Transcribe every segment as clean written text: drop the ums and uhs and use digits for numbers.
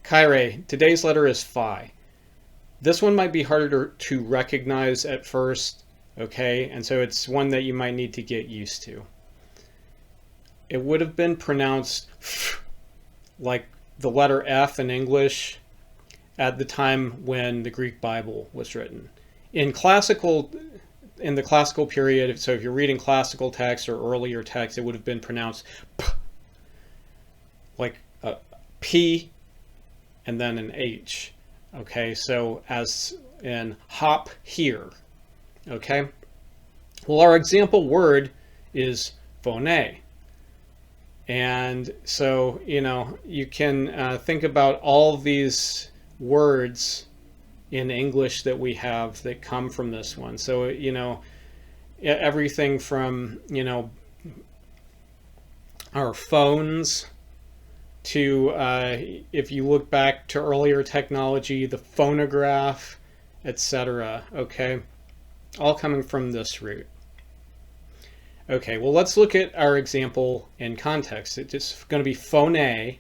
Kyrie, today's letter is Phi. This one might be harder to recognize at first, okay? And so it's one that you might need to get used to. It would have been pronounced like the letter F in English at the time when the Greek Bible was written. In the classical period, so if you're reading classical text or earlier text, it would have been pronounced P, like a P and then an H. Okay, so as in hop here. Okay, well, our example word is phone. And so, you can think about all these words in English that we have that come from this one. So, everything from, our phones to, if you look back to earlier technology, the phonograph, etc. Okay, all coming from this root. Okay, well, let's look at our example in context. It's going to be phone,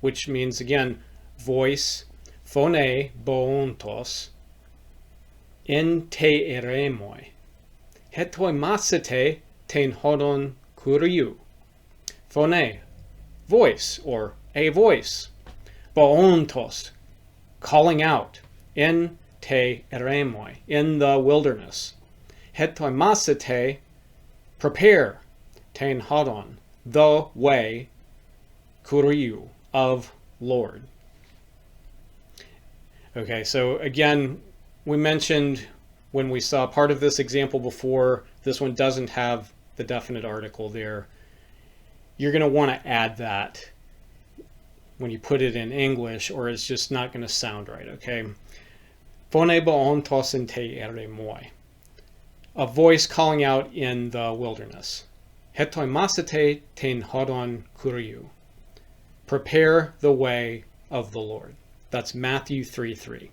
which means, again, voice. Phone boontos en te eremoi. Hetoi masete ten hodon kuriu. Phone, voice, or a voice. Boontos, calling out. En te eremoi, in the wilderness. Hetoi masete, prepare. Ten hodon, the way. Kuriu, of Lord. Okay, so again, we mentioned when we saw part of this example before, this one doesn't have the definite article there. You're going to want to add that when you put it in English, or it's just not going to sound right, okay? Phone boontos en te eremoi. A voice calling out in the wilderness. Hetoi masete ten hodon kuriu. Prepare the way of the Lord. That's Matthew 3:3.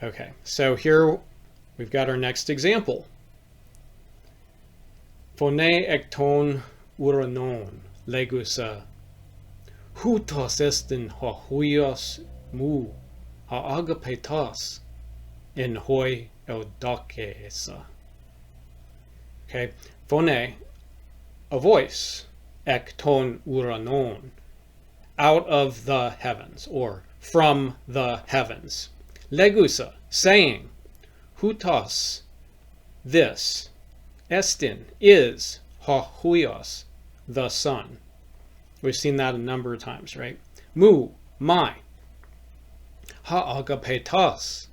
Okay, so here we've got our next example. Phone ekton uranon legusa. Hutos estin ha huios mu ha agapetas in hoi eudakesa. Okay, phone, a voice, ekton uranon, out of the heavens, or from the heavens. Legusa, saying, hutos, this, estin, is, ha huios, the sun. We've seen that a number of times, right? Mu, my, ha agapetos,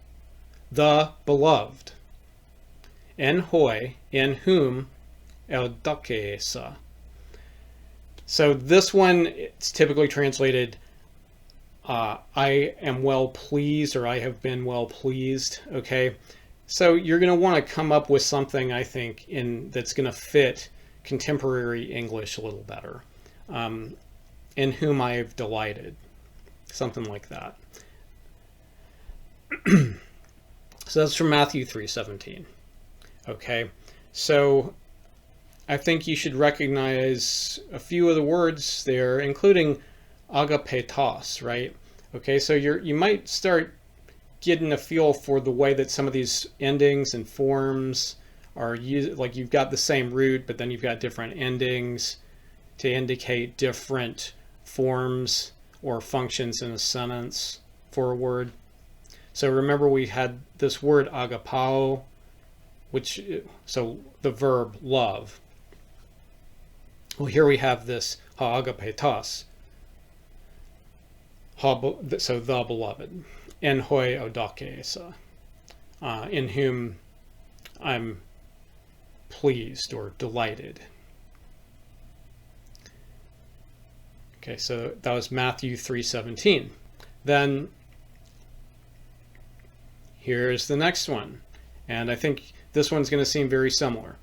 the beloved. En hoi, in whom, eudakesa. So this one, it's typically translated, I am well pleased, or I have been well pleased, okay? So you're going to want to come up with something, I think, that's going to fit contemporary English a little better. In whom I have delighted, something like that. So that's from Matthew 3:17. Okay, so I think you should recognize a few of the words there, including agapetos, right? Okay, so you might start getting a feel for the way that some of these endings and forms are used. Like you've got the same root, but then you've got different endings to indicate different forms or functions in a sentence for a word. So remember we had this word agapao, so the verb love. Well, here we have this ha-agapetos, so the beloved, en hoi eudakesa, in whom I'm pleased or delighted. Okay, so that was Matthew 3:17. Then here's the next one, and I think this one's going to seem very similar.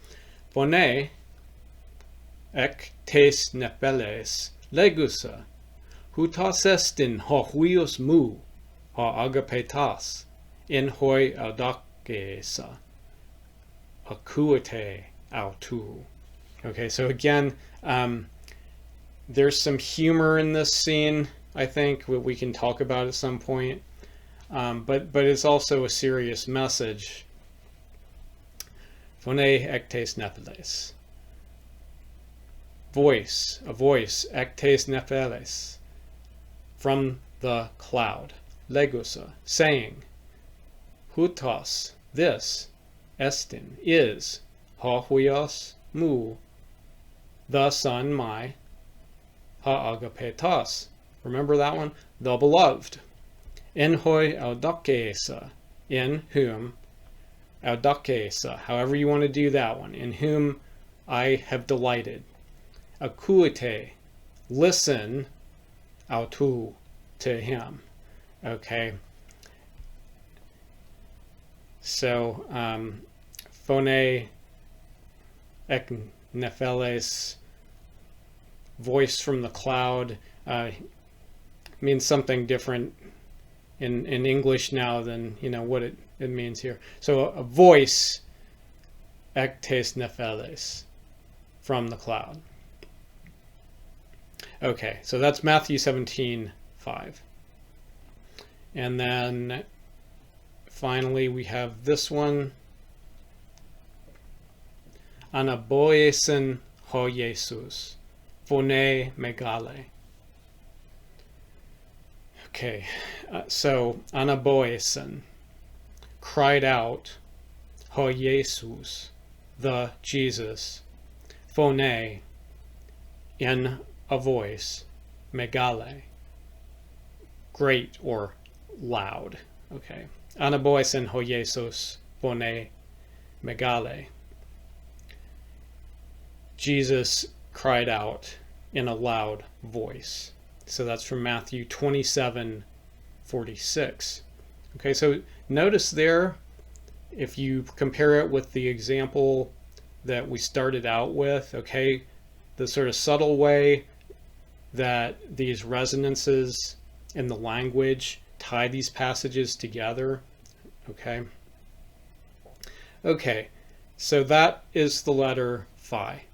Phone ek tes nepeles legusa, hutas estin ha huios mu ha agapetas in hoi eudakesa akuete autu. Okay, so again, There's some humor in this scene, I think, we can talk about at some point. But it's also a serious message. Phone ektes nephiles. Voice, a voice, ektes nephiles, from the cloud. Legusa, saying, Hutos, this, estin, is, ha huios, mu, the son my, ha agapetos. Remember that one? The beloved. En hoi audakeisa, in whom, audakeisa, however you want to do that one, in whom I have delighted. Akuite, listen, autu, to him. Okay. So, phone ek nepheles, voice from the cloud, means something different in English now than what it means here. So a voice, ektes nepheles, from the cloud. Okay, so that's Matthew 17:5. And then finally we have this one. Anaboesen ho Jesus, phone megale. Okay, so anaboesen, cried out, ho Jesus, the Jesus, phone, in a voice, megale, great or loud. Okay, anaboesen ho Jesus, phone, megale. Jesus cried out in a loud voice. So that's from Matthew 27:46. Okay, so notice there, if you compare it with the example that we started out with, okay, the sort of subtle way that these resonances in the language tie these passages together. Okay, so that is the letter Phi.